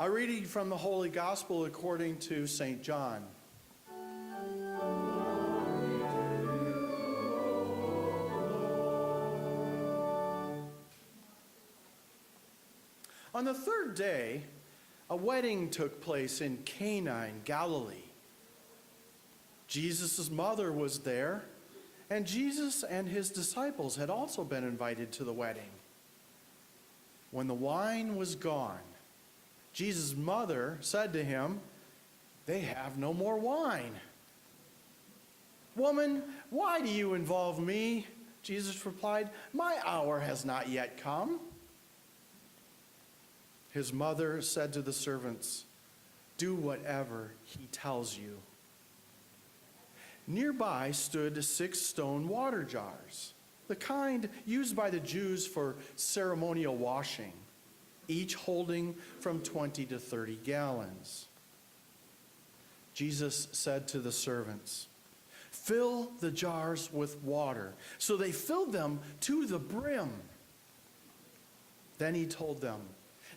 A reading from the Holy Gospel according to St. John. On the third day, a wedding took place in Cana in Galilee. Jesus' mother was there, and Jesus and his disciples had also been invited to the wedding. When the wine was gone, Jesus' mother said to him, "They have no more wine." "Woman, why do you involve me?" Jesus replied, "My hour has not yet come." His mother said to the servants, "Do whatever he tells you." Nearby stood 6 stone water jars, the kind used by the Jews for ceremonial washing, each holding from 20 to 30 gallons. Jesus said to the servants, "Fill the jars with water." So they filled them to the brim. Then he told them,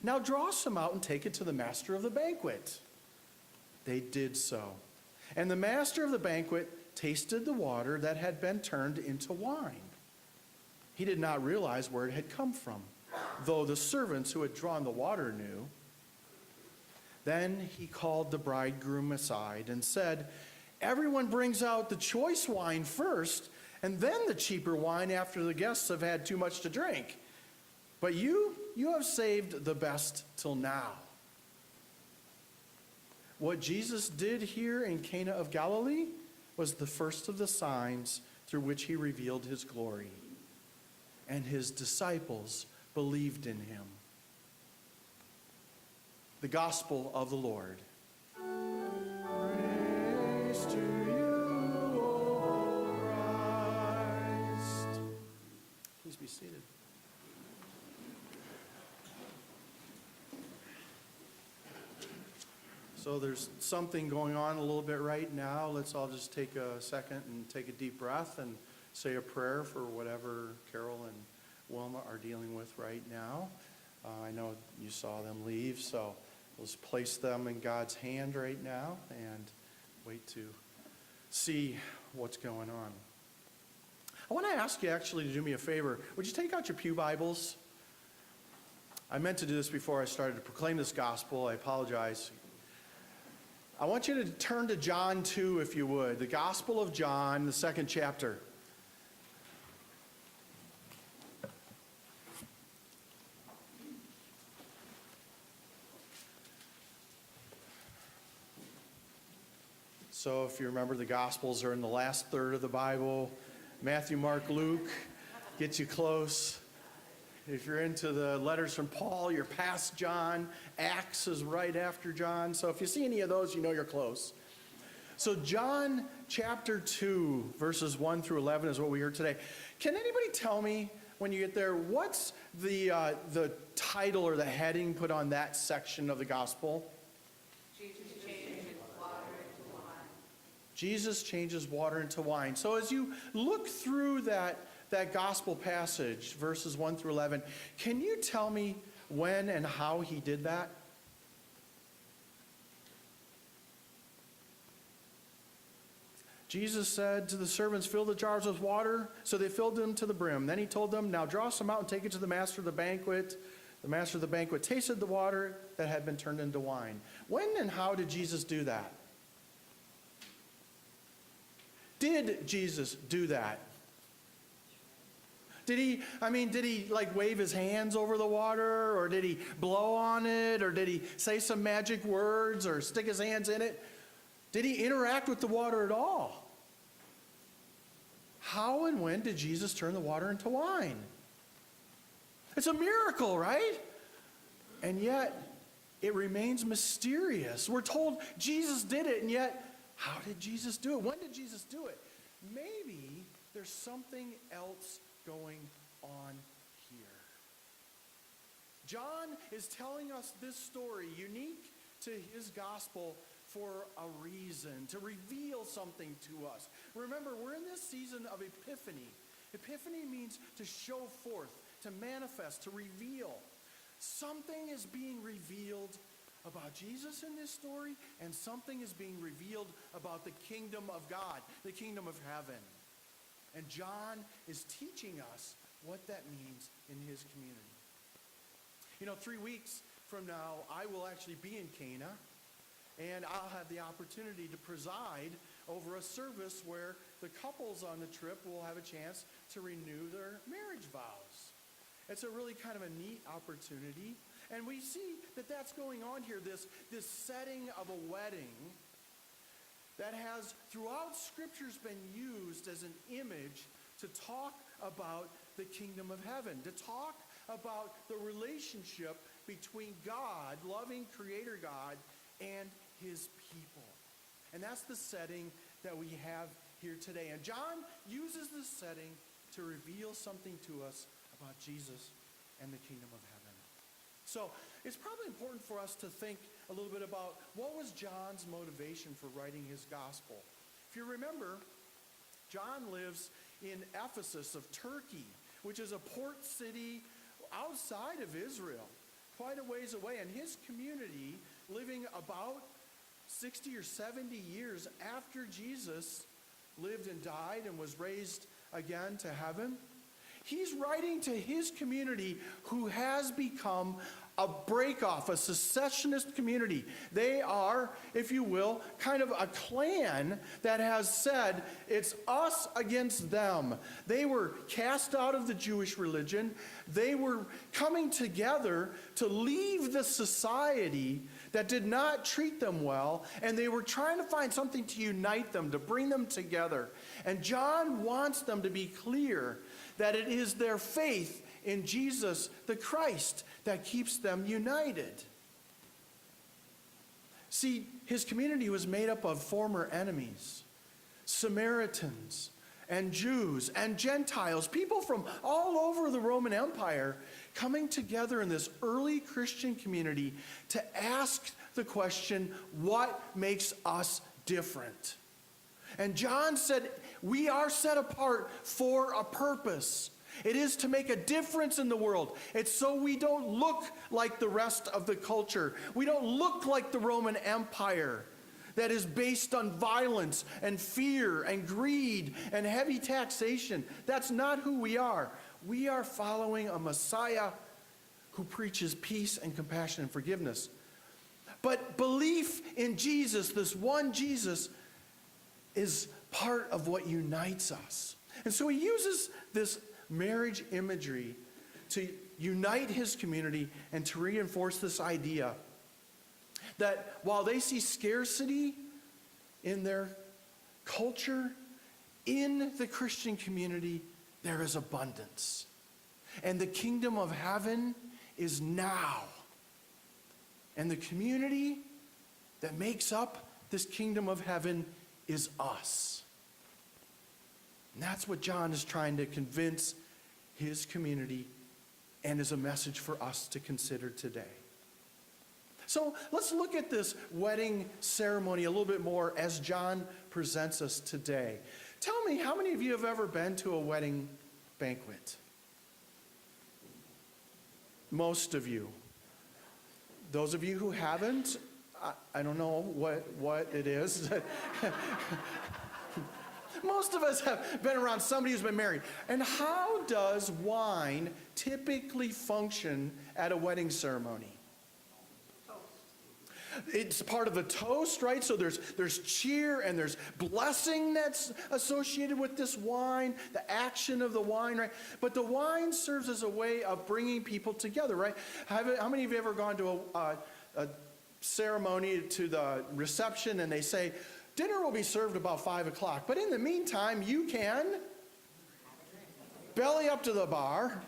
"Now draw some out and take it to the master of the banquet." They did so. And the master of the banquet tasted the water that had been turned into wine. He did not realize where it had come from, though the servants who had drawn the water knew. Then he called the bridegroom aside and said, "Everyone brings out the choice wine first, and then the cheaper wine after the guests have had too much to drink. But you have saved the best till now." What Jesus did here in Cana of Galilee was the first of the signs through which he revealed his glory. And his disciples believed in him. The Gospel of the Lord. Praise to you, O Christ. Please be seated. So there's something going on a little bit right now. Let's all just take a second and take a deep breath and say a prayer for whatever Carol and Wilma are dealing with right now. I know you saw them leave, so let's place them in God's hand right now and wait to see what's going on. I want to ask you actually to do me a favor. Would you take out your pew Bibles? I meant to do this before I started to proclaim this gospel. I apologize. I want you to turn to John 2, if you would. The Gospel of John, the 2nd chapter. So if you remember, the Gospels are in the last third of the Bible. Matthew, Mark, Luke get you close. If you're into the letters from Paul, you're past John. Acts is right after John. So if you see any of those, you know you're close. So John chapter 2, verses 1 through 11 is what we heard today. Can anybody tell me, when you get there, what's the title or the heading put on that section of the gospel? Jesus changes water into wine. Jesus changes water into wine. So as you look through that gospel passage, verses 1 through 11, can you tell me when and how he did that? Jesus said to the servants, "Fill the jars with water." So they filled them to the brim. Then he told them, "Now draw some out and take it to the master of the banquet." The master of the banquet tasted the water that had been turned into wine. When and how did Jesus do that? Did Jesus do that? Did he like wave his hands over the water, or did he blow on it, or did he say some magic words, or stick his hands in it? Did he interact with the water at all? How and when did Jesus turn the water into wine? It's a miracle, right? And yet, it remains mysterious. We're told Jesus did it, and yet, how did Jesus do it? When did Jesus do it? Maybe there's something else going on here. John is telling us this story, unique to his gospel, for a reason, to reveal something to us. Remember, we're in this season of Epiphany. Epiphany means to show forth, to manifest, to reveal. Something is being revealed about about Jesus in this story, and something is being revealed about the kingdom of God, the kingdom of heaven. And John is teaching us what that means in his community. 3 weeks from now, I will actually be in Cana, and I'll have the opportunity to preside over a service where the couples on the trip will have a chance to renew their marriage vows. It's a really kind of a neat opportunity. And we see that that's going on here, this setting of a wedding that has throughout Scriptures been used as an image to talk about the kingdom of heaven, to talk about the relationship between God, loving Creator God, and his people. And that's the setting that we have here today. And John uses this setting to reveal something to us about Jesus and the kingdom of heaven. So it's probably important for us to think a little bit about what was John's motivation for writing his gospel. If you remember, John lives in Ephesus of Turkey, which is a port city outside of Israel, quite a ways away. And his community, living about 60 or 70 years after Jesus lived and died and was raised again to heaven, he's writing to his community who has become a break-off, a secessionist community. They are, if you will, kind of a clan that has said, it's us against them. They were cast out of the Jewish religion. They were coming together to leave the society that did not treat them well, and they were trying to find something to unite them, to bring them together. And John wants them to be clear that it is their faith in Jesus the Christ that keeps them united. See, his community was made up of former enemies, Samaritans and Jews and Gentiles, people from all over the Roman Empire coming together in this early Christian community to ask the question, what makes us different? And John said, we are set apart for a purpose. It is to make a difference in the world. It's so we don't look like the rest of the culture. We don't look like the Roman Empire that is based on violence and fear and greed and heavy taxation. That's not who we are. We are following a Messiah who preaches peace and compassion and forgiveness. But belief in Jesus, this one Jesus, is part of what unites us. And so he uses this marriage imagery to unite his community and to reinforce this idea that while they see scarcity in their culture, in the Christian community, there is abundance. And the kingdom of heaven is now. And the community that makes up this kingdom of heaven is us. And that's what John is trying to convince his community, and is a message for us to consider today. So let's look at this wedding ceremony a little bit more as John presents us today. Tell me, how many of you have ever been to a wedding banquet? Most of you. Those of you who haven't, I don't know what it is. Most of us have been around somebody who's been married. And how does wine typically function at a wedding ceremony? It's part of the toast, right? So there's cheer and there's blessing that's associated with this wine, the action of the wine, right? But the wine serves as a way of bringing people together, right? How many of you ever gone to a ceremony, to the reception, and they say, dinner will be served about 5 o'clock, but in the meantime, you can belly up to the bar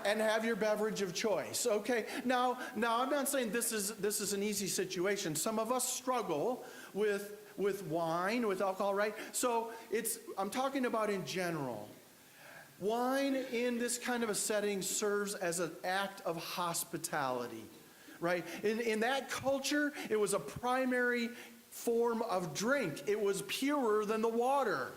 and have your beverage of choice. Okay, now I'm not saying this is an easy situation. Some of us struggle with wine, with alcohol, right? So I'm talking about in general. Wine in this kind of a setting serves as an act of hospitality, right? In that culture, it was a primary form of drink. It was purer than the water.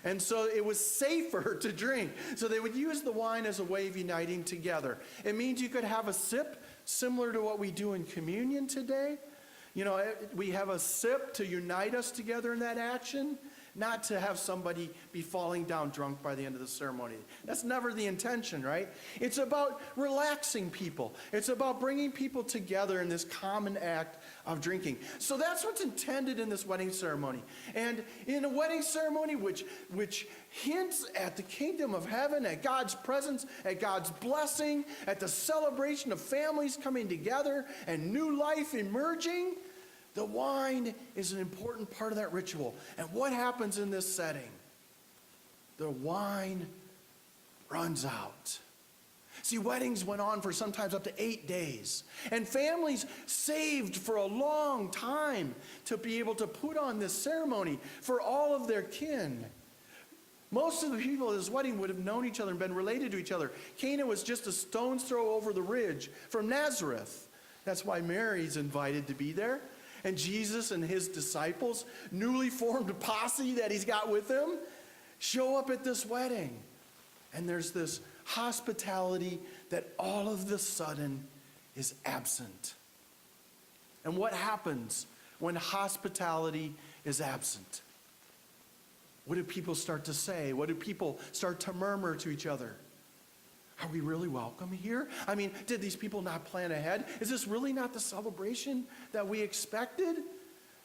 And so it was safer to drink. So they would use the wine as a way of uniting together. It means you could have a sip similar to what we do in communion today. You know, we have a sip to unite us together in that action, not to have somebody be falling down drunk by the end of the ceremony. That's never the intention, right? It's about relaxing people. It's about bringing people together in this common act of drinking. So that's what's intended in this wedding ceremony. And in a wedding ceremony which hints at the kingdom of heaven, at God's presence, at God's blessing, at the celebration of families coming together and new life emerging, the wine is an important part of that ritual. And what happens in this setting? The wine runs out. See, weddings went on for sometimes up to 8 days. And families saved for a long time to be able to put on this ceremony for all of their kin. Most of the people at this wedding would have known each other and been related to each other. Cana was just a stone's throw over the ridge from Nazareth. That's why Mary's invited to be there. And Jesus and his disciples, newly formed posse that he's got with him, show up at this wedding. And there's this hospitality that all of a sudden is absent. And what happens when hospitality is absent? What do people start to say? What do people start to murmur to each other? Are we really welcome here? I mean, did these people not plan ahead? Is this really not the celebration that we expected?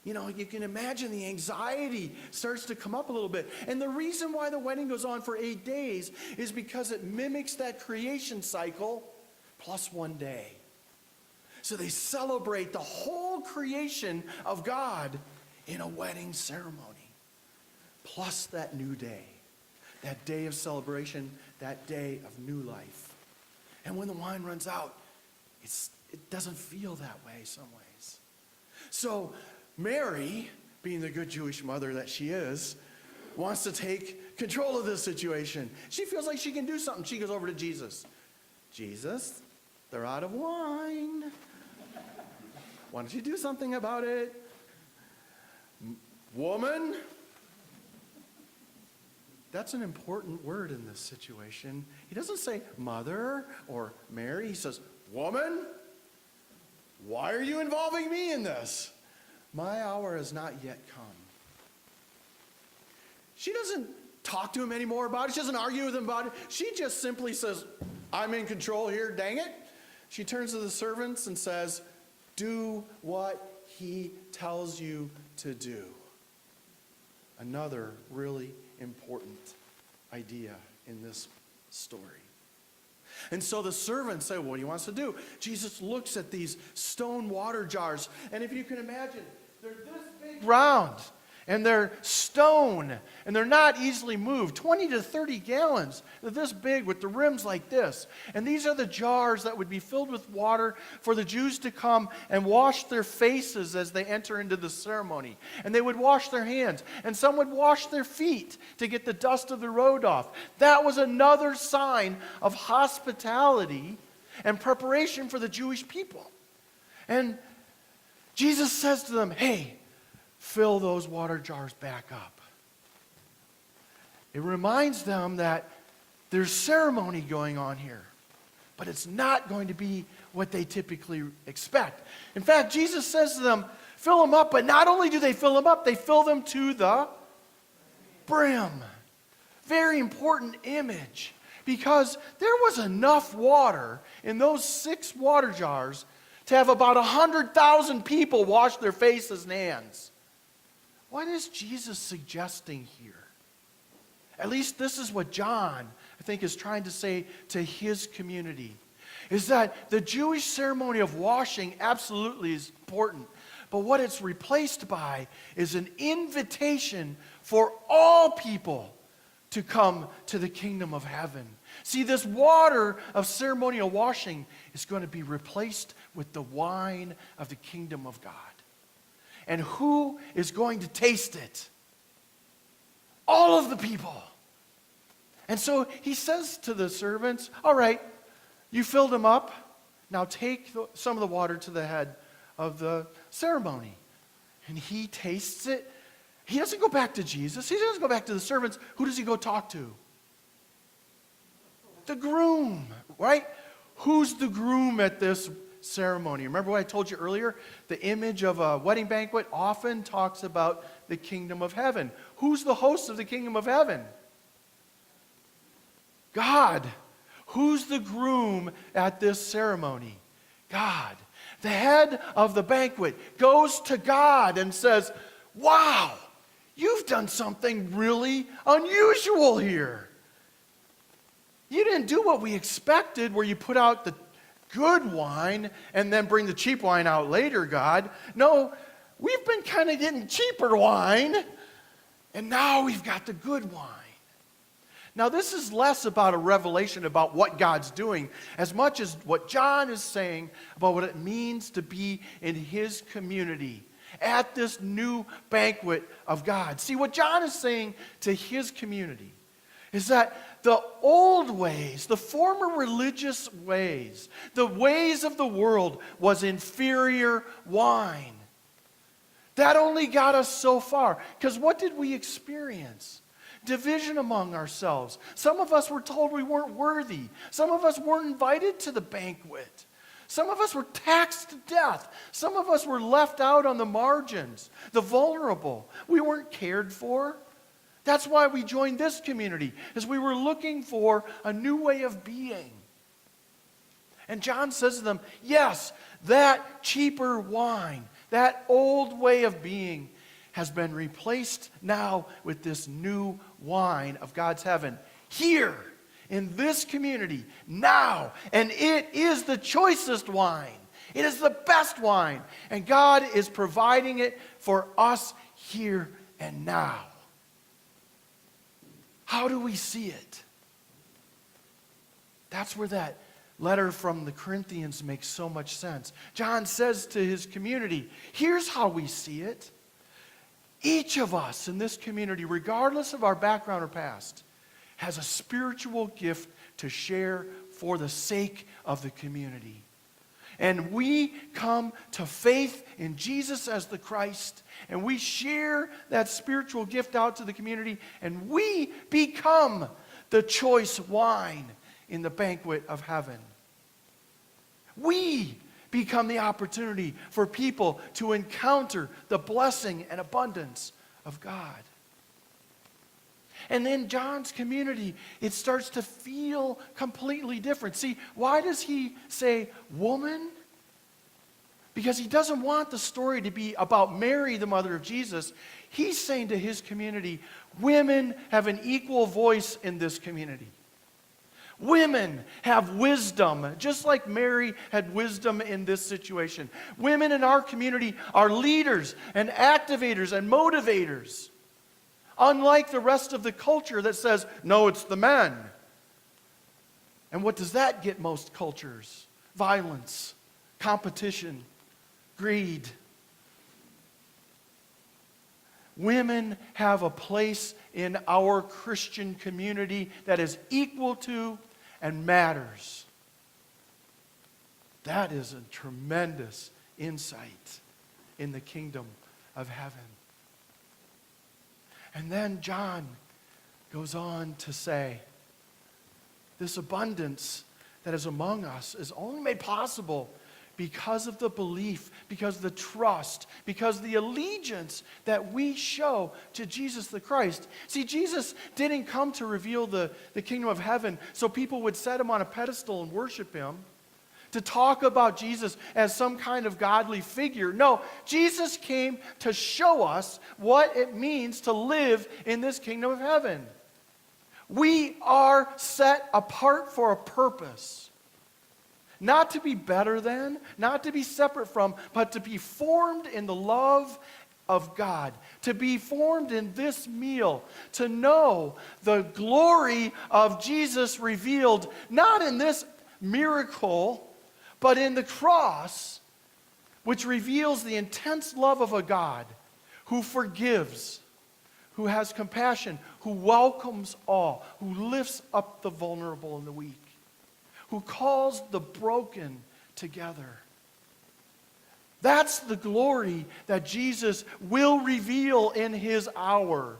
You know, you can imagine the anxiety starts to come up a little bit. And the reason why the wedding goes on for 8 days is because it mimics that creation cycle plus 1 day. So they celebrate the whole creation of God in a wedding ceremony, plus that new day. That day of celebration, that day of new life. And when the wine runs out, it doesn't feel that way some ways. So Mary, being the good Jewish mother that she is, wants to take control of this situation. She feels like she can do something. She goes over to Jesus. Jesus, they're out of wine. Why don't you do something about it? Woman. That's an important word in this situation. He doesn't say mother or Mary. He says, woman, why are you involving me in this? My hour has not yet come. She doesn't talk to him anymore about it. She doesn't argue with him about it. She just simply says, I'm in control here, dang it. She turns to the servants and says, do what he tells you to do. Another really important idea in this story. And so the servants say, what do you want us to do? Jesus looks at these stone water jars, and if you can imagine, they're this big round, and they're stone, and they're not easily moved. 20 to 30 gallons. They're this big with the rims like this. And these are the jars that would be filled with water for the Jews to come and wash their faces as they enter into the ceremony. And they would wash their hands. And some would wash their feet to get the dust of the road off. That was another sign of hospitality and preparation for the Jewish people. And Jesus says to them, hey, fill those water jars back up. It reminds them that there's ceremony going on here, but it's not going to be what they typically expect. In fact, Jesus says to them, fill them up, but not only do they fill them up, they fill them to the brim. Very important image, because there was enough water in those 6 water jars to have about 100,000 people wash their faces and hands. What is Jesus suggesting here? At least this is what John, I think, is trying to say to his community, is that the Jewish ceremony of washing absolutely is important, but what it's replaced by is an invitation for all people to come to the kingdom of heaven. See, this water of ceremonial washing is going to be replaced with the wine of the kingdom of God. And who is going to taste it? All of the people. And so he says to the servants, all right, you filled them up. Now take some of the water to the head of the ceremony. And he tastes it. He doesn't go back to Jesus. He doesn't go back to the servants. Who does he go talk to? The groom, right? Who's the groom at this ceremony. Remember what I told you earlier? The image of a wedding banquet often talks about the kingdom of heaven. Who's the host of the kingdom of heaven? God. Who's the groom at this ceremony? God. The head of the banquet goes to God and says, wow, you've done something really unusual here. You didn't do what we expected, where you put out the good wine and then bring the cheap wine out later, God. No, we've been kind of getting cheaper wine, and now we've got the good wine. Now, this is less about a revelation about what God's doing, as much as what John is saying about what it means to be in his community at this new banquet of God. See, what John is saying to his community is that the old ways, the former religious ways, the ways of the world was inferior wine. That only got us so far. Because what did we experience? Division among ourselves. Some of us were told we weren't worthy. Some of us weren't invited to the banquet. Some of us were taxed to death. Some of us were left out on the margins, the vulnerable. We weren't cared for. That's why we joined this community, as we were looking for a new way of being. And John says to them, yes, that cheaper wine, that old way of being has been replaced now with this new wine of God's heaven here in this community now. And it is the choicest wine. It is the best wine. And God is providing it for us here and now. How do we see it? That's where that letter from the Corinthians makes so much sense. John says to his community, here's how we see it. Each of us in this community, regardless of our background or past, has a spiritual gift to share for the sake of the community. And we come to faith in Jesus as the Christ, and we share that spiritual gift out to the community, and we become the choice wine in the banquet of heaven. We become the opportunity for people to encounter the blessing and abundance of God. And in John's community, it starts to feel completely different. See, why does he say woman? Because he doesn't want the story to be about Mary, the mother of Jesus. He's saying to his community, women have an equal voice in this community. Women have wisdom, just like Mary had wisdom in this situation. Women in our community are leaders and activators and motivators. Unlike the rest of the culture that says, no, it's the men. And what does that get most cultures? Violence, competition, greed. Women have a place in our Christian community that is equal to and matters. That is a tremendous insight in the kingdom of heaven. And then John goes on to say, this abundance that is among us is only made possible because of the belief, because of the trust, because of the allegiance that we show to Jesus the Christ. See, Jesus didn't come to reveal the kingdom of heaven so people would set him on a pedestal and worship him, to talk about Jesus as some kind of godly figure. No, Jesus came to show us what it means to live in this kingdom of heaven. We are set apart for a purpose. Not to be better than, not to be separate from, but to be formed in the love of God. To be formed in this meal. To know the glory of Jesus revealed, not in this miracle, but in the cross, which reveals the intense love of a God who forgives, who has compassion, who welcomes all, who lifts up the vulnerable and the weak, who calls the broken together. That's the glory that Jesus will reveal in his hour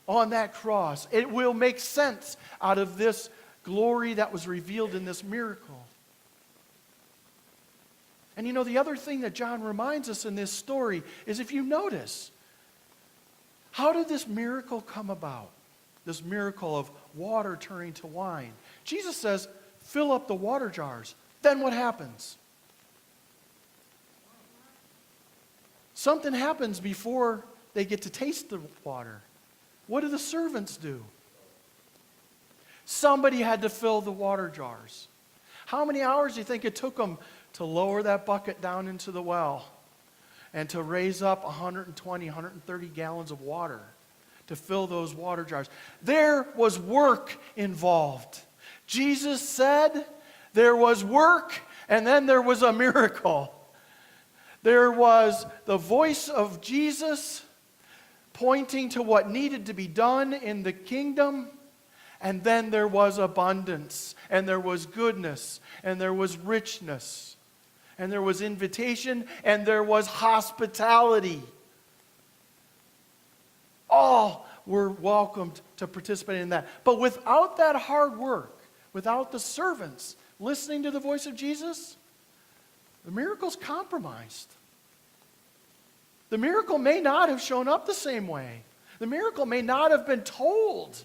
on that cross. It will make sense out of this glory that was revealed in this miracle. And you know, the other thing that John reminds us in this story is, if you notice, how did this miracle come about? This miracle of water turning to wine. Jesus says, fill up the water jars. Then what happens? Something happens before they get to taste the water. What do the servants do? Somebody had to fill the water jars. How many hours do you think it took them to lower that bucket down into the well and to raise up 120, 130 gallons of water to fill those water jars? There was work involved. Jesus said there was work, and then there was a miracle. There was the voice of Jesus pointing to what needed to be done in the kingdom, and then there was abundance, and there was goodness, and there was richness, and there was invitation, and there was hospitality. All were welcomed to participate in that. But without that hard work, without the servants listening to the voice of Jesus, the miracle's compromised. The miracle may not have shown up the same way. The miracle may not have been told.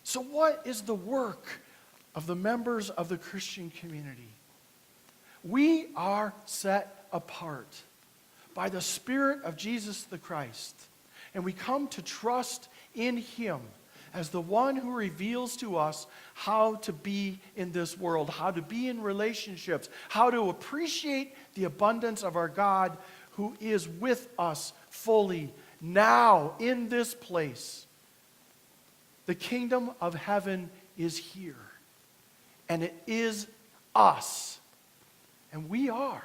So what is the work of the members of the Christian community? We are set apart by the Spirit of Jesus the Christ, and we come to trust in Him as the one who reveals to us how to be in this world, how to be in relationships, how to appreciate the abundance of our God who is with us fully now in this place. The kingdom of heaven is here, and it is us, and we are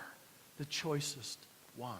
the choicest wine.